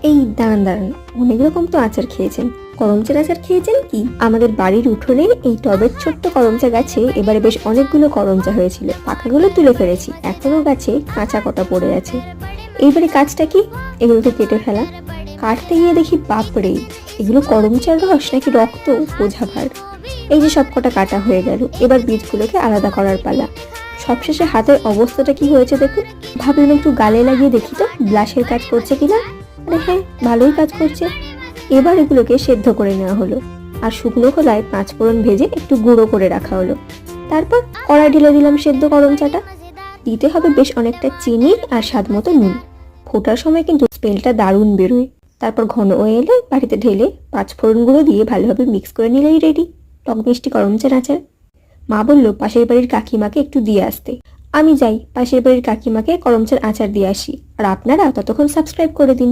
এই দাঁড়ান দাঁড়ান, অনেক রকম তো আচার খেয়েছেন, করমচার আচার খেয়েছেন কি? আমাদের বাড়ির উঠোনে এই টবের ছোট্ট করমচা গাছে এবারে বেশ অনেকগুলো করমচা হয়েছিল, পাকাগুলো তুলে ফেলেছি, এখনো গাছে কাঁচা কটা পড়ে আছে। এইবারে কাজটা কি? এগুলোকে কেটে ফেলা। কাটতে গিয়ে দেখি বাপরে, এগুলো করমচার রস নাকি রক্ত, বোঝা ভার। এই যে সব কটা কাটা হয়ে গেল, এবার বীজগুলোকে আলাদা করার পালা। সবশেষে হাতের অবস্থাটা কি হয়েছে দেখুন। ভাবলাম একটু গালে লাগিয়ে দেখি তো ব্লাশের কাজ করছে কিনা। আরে হ্যাঁ, ভালোই কাজ করছে। এবার এগুলোকে সেদ্ধ করে নেওয়া হলো, আর শুকনো খোলায় 5 ফোড়ন ভেজে একটু গুঁড়ো করে রাখা হলো। তারপর কড়াই ঢেলে দিলাম সেদ্ধ করমচাটা। দিতে হবে বেশ অনেকটা চিনি আর স্বাদ মতো নুন। ফোটার সময় কিন্তু স্মেলটা দারুণ বেরোয়। তারপর ঘন হয়ে এলে বাটিতে ঢেলে 5 ফোড়ন গুঁড়ো দিয়ে ভালোভাবে মিক্স করে নিলেই রেডি টক মিষ্টি করমচার আচার। মা বলল পাশের বাড়ির কাকিমাকে একটু দিয়ে আসতে। আমি যাই পাশের বাড়ির কাকিমাকে করমচার আচার দিয়ে আসি, আর আপনারা ততক্ষণ সাবস্ক্রাইব করে দিন।